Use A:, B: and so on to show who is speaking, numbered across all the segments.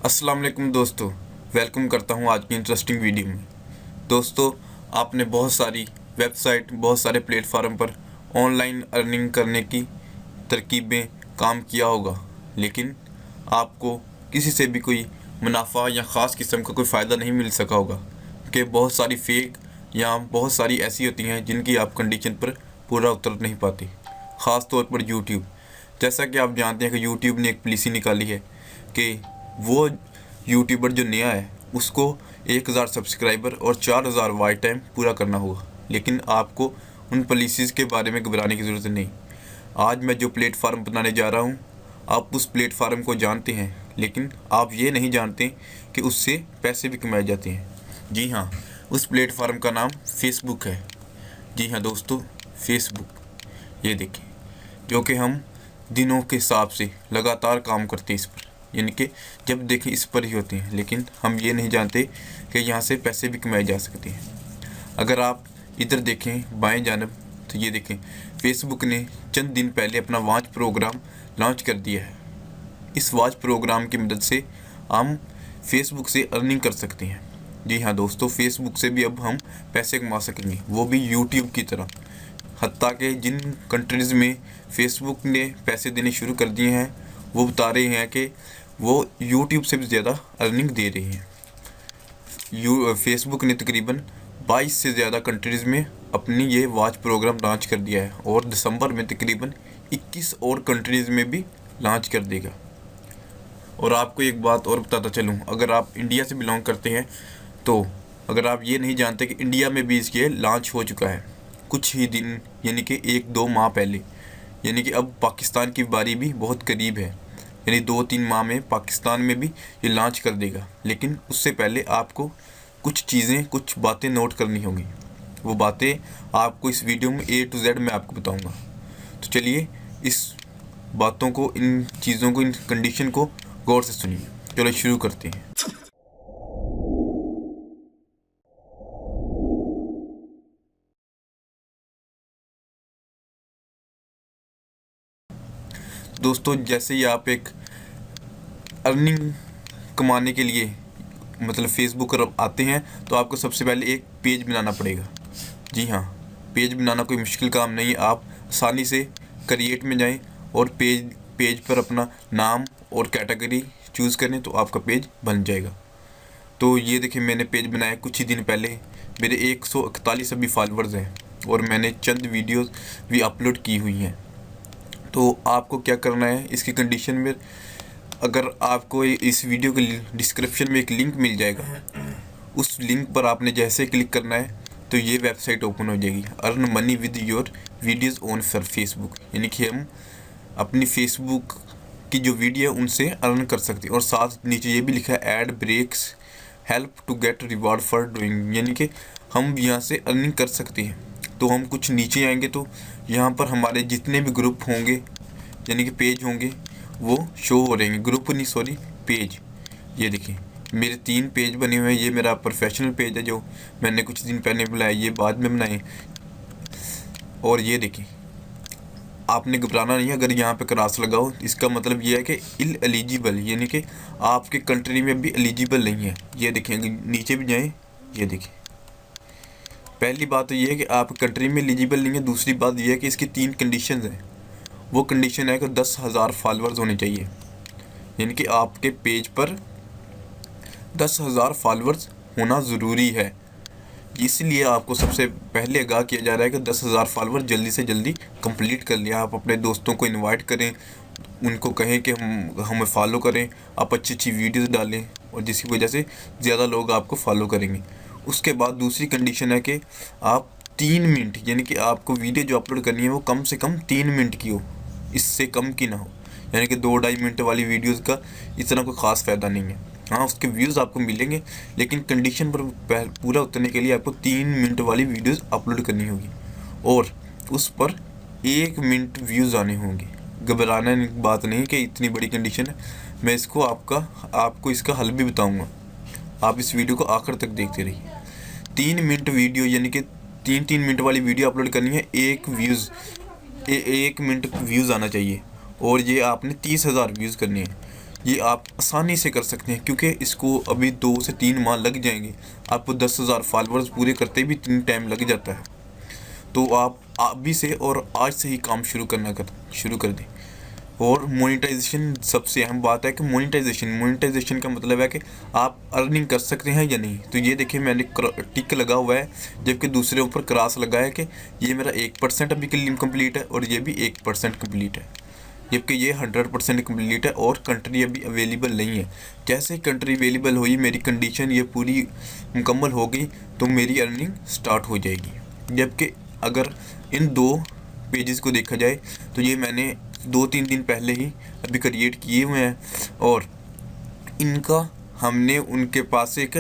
A: अस्सलाम वालेकुम दोस्तों, वेलकम करता हूं आज की इंटरेस्टिंग वीडियो में। दोस्तों, आपने बहुत सारी वेबसाइट, बहुत सारे प्लेटफार्म पर ऑनलाइन अर्निंग करने की तरकीबें काम किया होगा, लेकिन आपको किसी से भी कोई मुनाफा या ख़ास किस्म का कोई फ़ायदा नहीं मिल सका होगा कि बहुत सारी फेक या बहुत सारी ऐसी होती हैं जिनकी आप कंडीशन पर पूरा उतर नहीं पाती। ख़ास तौर पर यूट्यूब, जैसा कि आप जानते हैं कि यूट्यूब ने एक पॉलिसी निकाली है कि वो यूट्यूबर जो नया है उसको 1000 सब्सक्राइबर और 4000 वॉच टाइम पूरा करना होगा। लेकिन आपको उन पॉलिसीज़ के बारे में घबराने की ज़रूरत नहीं। आज मैं जो प्लेटफार्म बनाने जा रहा हूँ, आप उस प्लेटफार्म को जानते हैं, लेकिन आप ये नहीं जानते कि उससे पैसे भी कमाए जाते हैं। जी हाँ, उस प्लेटफार्म का नाम फेसबुक है। जी हाँ दोस्तों, फेसबुक। ये देखें, जो कि हम दिनों के हिसाब से लगातार काम करते हैं इस पर, यानी कि जब देखें इस पर ही होते हैं, लेकिन हम ये नहीं जानते कि यहाँ से पैसे भी कमाए जा सकते हैं। अगर आप इधर देखें बाएं जानब, तो ये देखें फेसबुक ने चंद दिन पहले अपना वॉच प्रोग्राम लॉन्च कर दिया है। इस वॉच प्रोग्राम की मदद से हम फेसबुक से अर्निंग कर सकते हैं। जी हाँ दोस्तों, फेसबुक से भी अब हम पैसे कमा सकेंगे, वो भी यूट्यूब की तरह। हत्ता कि जिन कंट्रीज़ में फेसबुक ने पैसे देने शुरू कर दिए हैं, वो बता रहे हैं कि वो यूट्यूब से भी ज़्यादा अर्निंग दे रही हैं। फेसबुक ने तकरीबन 22 से ज़्यादा कंट्रीज़ में अपनी ये वॉच प्रोग्राम लॉन्च कर दिया है और दिसंबर में तकरीबन 21 और कंट्रीज़ में भी लॉन्च कर देगा। और आपको एक बात और बताता चलूँ, अगर आप इंडिया से बिलोंग करते हैं तो अगर आप ये नहीं जानते कि इंडिया में भी इसके लॉन्च हो चुका है कुछ ही दिन, यानी कि 1-2 माह पहले। यानी कि अब पाकिस्तान की बारी भी बहुत करीब है, यानी 2-3 माह में पाकिस्तान में भी ये लॉन्च कर देगा। लेकिन उससे पहले आपको कुछ चीज़ें, कुछ बातें नोट करनी होंगी। वो बातें आपको इस वीडियो में A to Z मैं आपको बताऊंगा। तो चलिए इस बातों को, इन चीज़ों को, इन कंडीशन को गौर से सुनिए। चलो शुरू करते हैं। दोस्तों, जैसे ही आप एक अर्निंग कमाने के लिए मतलब फेसबुक पर आते हैं, तो आपको सबसे पहले एक पेज बनाना पड़ेगा। जी हाँ, पेज बनाना कोई मुश्किल काम नहीं है। आप आसानी से क्रिएट में जाएं और पेज पर अपना नाम और कैटेगरी चूज़ करें तो आपका पेज बन जाएगा। तो ये देखिए, मैंने पेज बनाया कुछ ही दिन पहले। मेरे 141 अभी फॉलोअर्स हैं और मैंने चंद वीडियोस भी अपलोड की हुई हैं। तो आपको क्या करना है, इसकी कंडीशन में अगर आपको इस वीडियो के डिस्क्रिप्शन में एक लिंक मिल जाएगा, उस लिंक पर आपने जैसे क्लिक करना है तो ये वेबसाइट ओपन हो जाएगी, earn money with your videos on Facebook. यानी कि हम अपनी फेसबुक की जो वीडियो है उनसे अर्न कर सकते हैं। और साथ नीचे ये भी लिखा है ad breaks help to get reward for doing, यानी कि हम यहाँ से अर्निंग कर सकते हैं। तो हम कुछ नीचे आएंगे तो यहाँ पर हमारे जितने भी ग्रुप होंगे, यानी कि पेज होंगे, वो शो हो रहेंगे। ग्रुप नहीं, सॉरी, पेज। ये देखिए मेरे 3 पेज बने हुए हैं। ये मेरा प्रोफेशनल पेज है जो मैंने कुछ दिन पहले बनाया, ये बाद में बनाए। और ये देखिए, आपने घबराना नहीं है अगर यहाँ पे क्रॉस लगाओ, इसका मतलब ये है कि इल एलिजिबल, यानी कि आपके कंट्री में भी एलिजिबल नहीं है। ये देखिए, नीचे भी जाएँ, ये देखिए, पहली बात तो ये है कि आप कंट्री में एलिजिबल नहीं है। दूसरी बात ये है कि इसकी 3 कंडीशन हैं। वो कंडीशन है कि 10,000 फॉलोअर्स होने चाहिए, यानी कि आपके पेज पर 10,000 फॉलोअर्स होना ज़रूरी है। इसलिए आपको सबसे पहले आगाह किया जा रहा है कि 10,000 फॉलोअर जल्दी से जल्दी कंप्लीट कर लिया। आप अपने दोस्तों को इनवाइट करें, उनको कहें कि हमें फॉलो करें, आप अच्छी अच्छी वीडियोस डालें और जिसकी वजह से ज़्यादा लोग आपको फॉलो करेंगे। उसके बाद दूसरी कंडीशन है कि आप 3 मिनट, यानी कि आपको वीडियो जो अपलोड करनी है वो कम से कम 3 मिनट की हो, इससे कम की ना हो। यानी कि 2-2.5 मिनट वाली वीडियोज़ का इतना कोई ख़ास फ़ायदा नहीं है। हाँ, उसके व्यूज़ आपको मिलेंगे, लेकिन कंडीशन पर पूरा उतरने के लिए आपको 3 मिनट वाली वीडियोस अपलोड करनी होगी और उस पर 1 मिनट व्यूज़ आने होंगे। घबराना की बात नहीं कि इतनी बड़ी कंडीशन है, मैं इसको आपको इसका हल भी बताऊंगा। आप इस वीडियो को आखिर तक देखते रहिए। 3 मिनट वीडियो, यानी कि 3-3 मिनट वाली वीडियो अपलोड करनी है। 1 मिनट व्यूज़ आना चाहिए और ये आपने 30,000 व्यूज़ करने हैं। ये आप आसानी से कर सकते हैं, क्योंकि इसको अभी 2 से 3 माह लग जाएंगे। आपको 10,000 फॉलोअर्स पूरे करते भी 3 टाइम लग जाता है। तो आप अभी से और आज से ही काम शुरू कर दें। और मोनेटाइजेशन सबसे अहम बात है कि मोनेटाइजेशन का मतलब है कि आप अर्निंग कर सकते हैं या नहीं। तो ये देखिए मैंने टिक लगा हुआ है, जबकि दूसरे ऊपर क्रॉस लगा है कि ये मेरा 1% अभी कंप्लीट है और ये भी 1% कंप्लीट है, जबकि ये 100% कंप्लीट है और कंट्री अभी अवेलेबल नहीं है। जैसे ही कंट्री अवेलेबल हुई, मेरी कंडीशन ये पूरी मुकम्मल हो गई, तो मेरी अर्निंग स्टार्ट हो जाएगी। जबकि अगर इन 2 पेजेस को देखा जाए तो ये मैंने 2-3 दिन पहले ही अभी क्रिएट किए हुए हैं, और इनका हमने उनके पास एक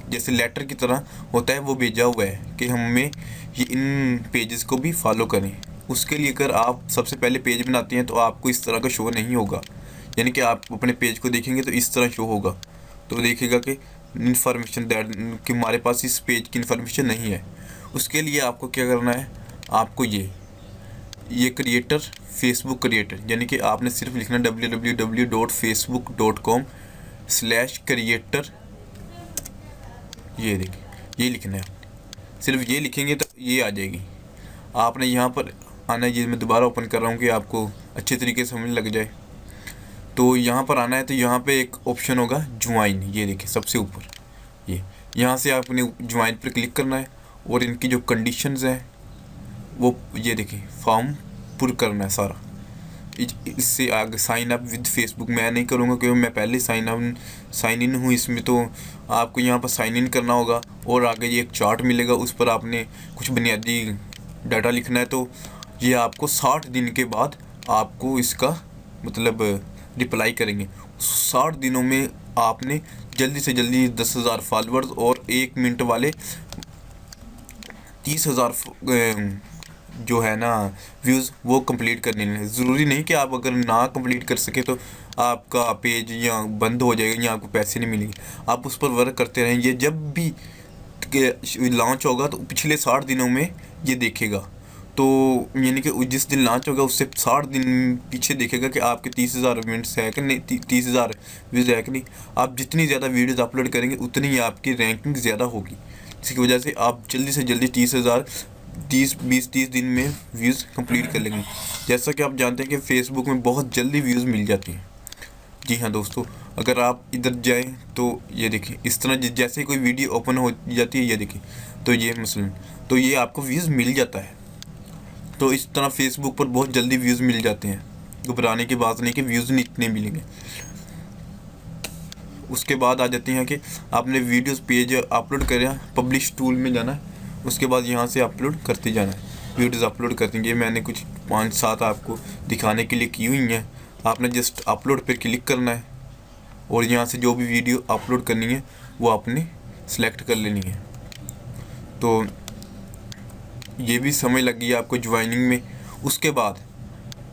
A: जैसे लेटर की तरह होता है वो भेजा हुआ है कि हमें ये इन पेजेस को भी फॉलो करें। उसके लिए अगर आप सबसे पहले पेज बनाते हैं तो आपको इस तरह का शो नहीं होगा, यानी कि आप अपने पेज को देखेंगे तो इस तरह शो होगा, तो देखिएगा कि इन्फॉर्मेशन दैट कि हमारे पास इस पेज की इन्फॉर्मेशन नहीं है। उसके लिए आपको क्या करना है, आपको ये क्रिएटर फेसबुक क्रिएटर, यानी कि आपने सिर्फ लिखना www.facebook.com/creator, ये देखिए ये लिखना है आपने। सिर्फ ये लिखेंगे तो ये आ जाएगी। आपने यहाँ पर आना है, ये मैं दोबारा ओपन कर रहा हूँ कि आपको अच्छे तरीके से समझ लग जाए। तो यहाँ पर आना है, तो यहाँ पे एक ऑप्शन होगा ज्वाइन, ये देखिए सबसे ऊपर, ये यहाँ से आपने ज्वाइन पर क्लिक करना है, और इनकी जो कंडीशंस हैं वो ये देखिए फॉर्म पुर करना है सारा। इससे आगे साइन अप विद फेसबुक मैं नहीं करूँगा, क्योंकि मैं पहले साइन इन हूँ इसमें। तो आपको यहाँ पर साइन इन करना होगा, और आगे ये एक चार्ट मिलेगा, उस पर आपने कुछ बुनियादी डाटा लिखना है। तो ये आपको 60 दिन के बाद आपको इसका मतलब रिप्लाई करेंगे। 60 दिनों में आपने जल्दी से जल्दी 10,000 फॉलोअर्स और 1 मिनट वाले 30,000 जो है ना व्यूज़ वो कंप्लीट करने हैं। ज़रूरी नहीं कि आप अगर ना कंप्लीट कर सके तो आपका पेज या बंद हो जाएगा या आपको पैसे नहीं मिलेंगे। आप उस पर वर्क करते रहें। ये जब भी लॉन्च होगा तो पिछले 60 दिनों में ये देखेगा। तो यानी कि जिस दिन लॉन्च होगा उससे 60 दिन पीछे देखेगा कि आपके 30,000 मिनट्स है कि नहीं, 30,000 व्यूज़ है कि नहीं। आप जितनी ज़्यादा वीडियोज़ अपलोड करेंगे उतनी ही आपकी रैंकिंग ज़्यादा होगी, जिसकी वजह से आप जल्दी से जल्दी 30 दिन में व्यूज़ कंप्लीट कर लेंगे। जैसा कि आप जानते हैं कि फेसबुक में बहुत जल्दी व्यूज़ मिल जाती हैं। जी हाँ दोस्तों, अगर आप इधर जाएं तो ये देखिए इस तरह जैसे ही कोई वीडियो ओपन हो जाती है, ये देखिए तो ये मसलन तो ये आपको व्यूज़ मिल जाता है। तो इस तरह फेसबुक पर बहुत जल्दी व्यूज़ मिल जाते हैं, घबराने की बात नहीं कि व्यूज़ नहीं इतने मिलेंगे। उसके बाद आ जाते हैं कि आपने वीडियोस पेज अपलोड करें, पब्लिश टूल में जाना है, उसके बाद यहाँ से अपलोड करते जाना है, वीडियोस अपलोड करते हैं। ये मैंने कुछ 5-7 आपको दिखाने के लिए की हुई हैं। आपने जस्ट अपलोड पर क्लिक करना है, और यहाँ से जो भी वीडियो अपलोड करनी है वो आपने सेलेक्ट कर लेनी है। तो ये भी समय लग गई आपको ज्वाइनिंग में। उसके बाद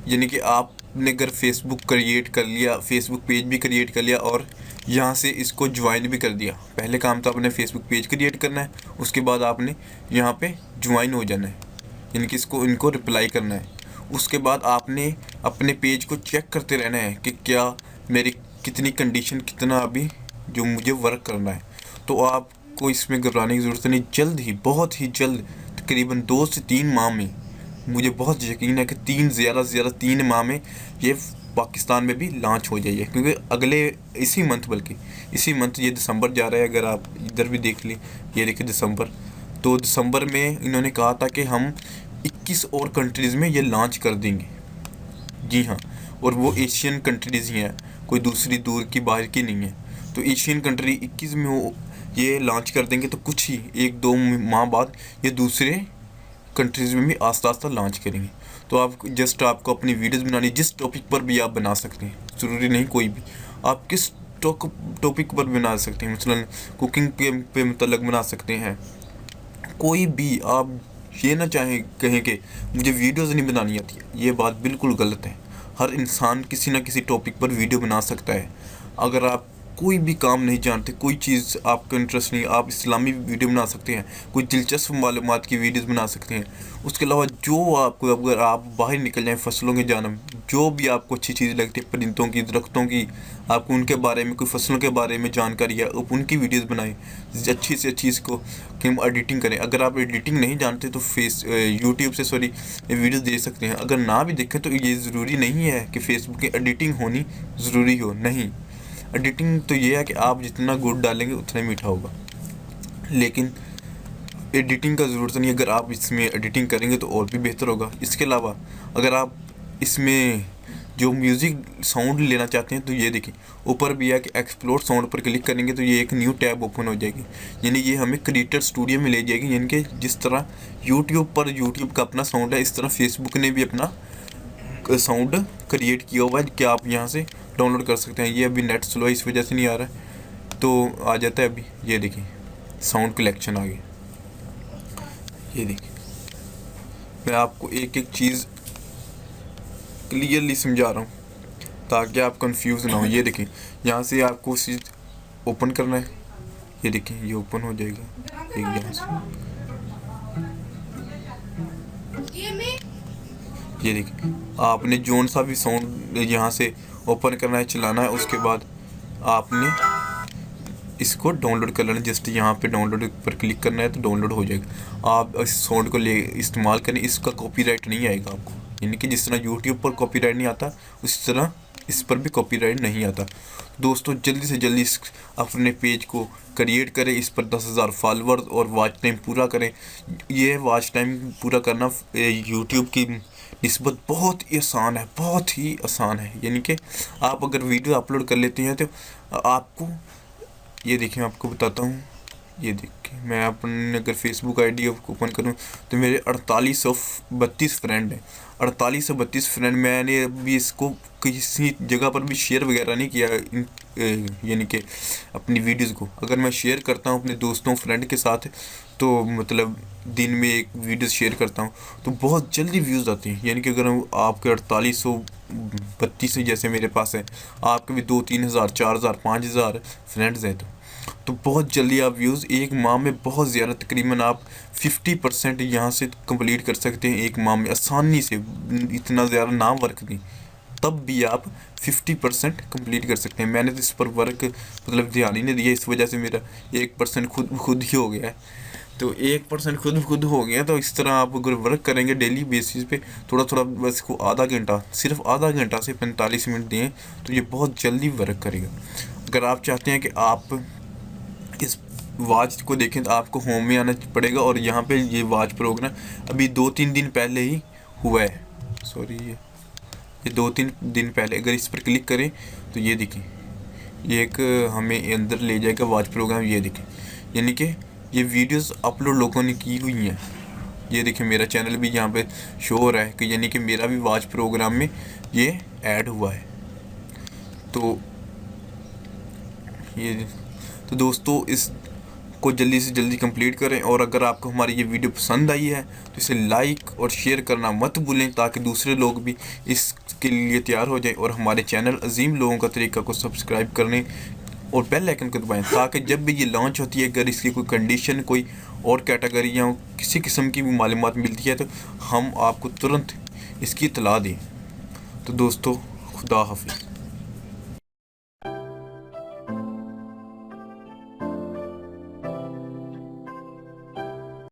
A: यानी कि आपने अगर फेसबुक क्रिएट कर लिया, फेसबुक पेज भी क्रिएट कर लिया और यहाँ से इसको ज्वाइन भी कर दिया। पहले काम तो आपने फेसबुक पेज क्रिएट करना है, उसके बाद आपने यहाँ पे ज्वाइन हो जाना है, यानी कि इनको रिप्लाई करना है। उसके बाद आपने अपने पेज को चेक करते रहना है कि क्या मेरी कितनी कंडीशन, कितना अभी जो मुझे वर्क करना है। तो आपको इसमें घबराने की ज़रूरत नहीं, जल्द ही, बहुत ही जल्द, तकरीबन 2 से 3 माह में, मुझे बहुत यकीन है कि 3 माह में ये पाकिस्तान में भी लॉन्च हो जाइए। क्योंकि अगले इसी मंथ ये दिसंबर जा रहा है। अगर आप इधर भी देख लें, ये देखिए दिसंबर, तो दिसंबर में इन्होंने कहा था कि हम 21 और कंट्रीज़ में ये लॉन्च कर देंगे। जी हाँ, और वो एशियन कंट्रीज़ ही हैं, कोई दूसरी दूर की बाहर की नहीं है। तो एशियन कंट्री 21 में वो ये लॉन्च कर देंगे, तो कुछ ही 1-2 माह बाद ये दूसरे कंट्रीज़ में भी आस्ता लॉन्च करेंगे। तो आपको अपनी वीडियोस बनानी, जिस टॉपिक पर भी आप बना सकते हैं, ज़रूरी नहीं कोई भी, आप किस टॉपिक पर बना सकते हैं। मसलन कुकिंग पे मतलब बना सकते हैं, कोई भी। आप ये ना कहें कि मुझे वीडियोस नहीं बनानी आती है, ये बात बिल्कुल गलत है। हर इंसान किसी ना किसी टॉपिक पर वीडियो बना सकता है। अगर आप कोई भी काम नहीं जानते, कोई चीज़ आपका इंटरेस्ट नहीं, आप इस्लामी वीडियो बना सकते हैं, कोई दिलचस्प मालूमात की वीडियोस बना सकते हैं। उसके अलावा जो आपको, अगर आप बाहर निकल जाएं फसलों की जानब, जो भी आपको अच्छी चीज़ लगती है, परिंदों की, दरख्तों की, आपको उनके बारे में, कोई फसलों के बारे में जानकारी है, आप उनकी वीडियोस बनाएं अच्छी से अच्छी, इसको कि हम एडिटिंग करें। अगर आप एडिटिंग नहीं जानते तो यूट्यूब से वीडियोस देख सकते हैं। अगर ना भी देखें तो ये ज़रूरी नहीं है कि फेसबुक की एडिटिंग होनी ज़रूरी हो, नहीं। एडिटिंग तो ये है कि आप जितना गुड़ डालेंगे उतना मीठा होगा, लेकिन एडिटिंग का ज़रूरत नहीं। अगर आप इसमें एडिटिंग करेंगे तो और भी बेहतर होगा। इसके अलावा अगर आप इसमें जो म्यूज़िक साउंड लेना चाहते हैं तो ये देखिए ऊपर भी है कि एक्सप्लोर साउंड पर क्लिक करेंगे तो ये एक न्यू टैब ओपन हो जाएगी, यानी ये हमें क्रिएटर स्टूडियो में ले जाएगी। यानी कि जिस तरह यूट्यूब पर यूट्यूब का अपना साउंड है, इस तरह फेसबुक ने भी अपना साउंड क्रिएट किया हुआ है कि आप यहाँ से डाउनलोड कर सकते हैं। ये अभी नेट स्लो है, इस वजह से नहीं आ रहा है, तो आ जाता है अभी। ये देखिए साउंड कलेक्शन आ गया। ये देखिए मैं आपको एक एक चीज़ क्लियरली समझा रहा हूँ ताकि आप कंफ्यूज ना हो। ये देखिए यहाँ से आपको चीज़ ओपन करना है। ये देखिए ये ओपन हो जाएगा एक यहाँ से। ये देखिए आपने जोन सा भी साउंड यहाँ से ओपन करना है, चलाना है, उसके बाद आपने इसको डाउनलोड कर लेना। जस्ट यहाँ पे डाउनलोड पर क्लिक करना है तो डाउनलोड हो जाएगा। आप इस साउंड को ले इस्तेमाल करें, इसका कॉपीराइट नहीं आएगा आपको। यानी कि जिस तरह यूट्यूब पर कॉपीराइट नहीं आता उसी तरह इस पर भी कॉपीराइट नहीं आता। दोस्तों जल्दी से जल्दी इस अपने पेज को क्रिएट करें, इस पर 10,000 फॉलोअर्स और वॉच टाइम पूरा करें। ये वॉच टाइम पूरा करना यूट्यूब की निस्बत बहुत ही आसान है, बहुत ही आसान है। यानी कि आप अगर वीडियो अपलोड कर लेते हैं तो आपको, ये देखिए मैं आपको बताता हूँ। ये देखिए मैं अपने अगर फेसबुक आईडी ओपन करूँ तो मेरे 4832 फ्रेंड हैं। 4832 फ्रेंड, मैंने अभी इसको किसी जगह पर भी शेयर वगैरह नहीं किया यानी कि अपनी वीडियोज़ को। अगर मैं शेयर करता हूँ अपने दोस्तों फ्रेंड के साथ तो मतलब दिन में एक वीडियो शेयर करता हूँ तो बहुत जल्दी व्यूज़ आते हैं। यानी कि अगर आपके 4832 जैसे मेरे पास है, आपके भी 2-3 हज़ार 4,000 5,000 फ्रेंड्स हैं तो बहुत जल्दी आप व्यूज़ एक माह में बहुत ज़्यादा, तकरीबन आप 50% यहाँ से कंप्लीट कर सकते हैं एक माह में आसानी से। इतना ज़्यादा ना वर्क नहीं तब भी आप 50% कंप्लीट कर सकते हैं। मैंने तो इस पर वर्क मतलब ध्यान ही नहीं दिया, इस वजह से मेरा 1% खुद ही हो गया है। तो 1% खुद हो गया। तो इस तरह आप अगर वर्क करेंगे डेली बेसिस पे थोड़ा थोड़ा, बस को आधा घंटा, सिर्फ आधा घंटा से 45 मिनट दें तो ये बहुत जल्दी वर्क करेगा। अगर आप चाहते हैं कि आप इस वॉच को देखें तो आपको होम में आना पड़ेगा और यहाँ पे ये वॉच प्रोग्राम अभी 2-3 दिन पहले ही हुआ है। सॉरी ये 2-3 दिन पहले, अगर इस पर क्लिक करें तो ये देखिए ये एक हमें अंदर ले जाएगा वॉच प्रोग्राम। ये देखिए यानी कि ये वीडियोस अपलोड लोगों ने की हुई हैं। ये देखिए मेरा चैनल भी यहाँ पे शो हो रहा है कि यानी कि मेरा भी वॉच प्रोग्राम में ये ऐड हुआ है। तो ये तो दोस्तों इस को जल्दी से जल्दी कंप्लीट करें। और अगर आपको हमारी ये वीडियो पसंद आई है तो इसे लाइक और शेयर करना मत भूलें ताकि दूसरे लोग भी इसके लिए तैयार हो जाएं और हमारे चैनल अजीम लोगों का तरीका को सब्सक्राइब करने और बेल आइकन को दबाएं ताकि जब भी ये लॉन्च होती है, अगर इसकी कोई कंडीशन, कोई और कैटेगरी या किसी किस्म की भी मालूमात मिलती है तो हम आपको तुरंत इसकी इत्तला दें। तो दोस्तों खुदा हाफिज़।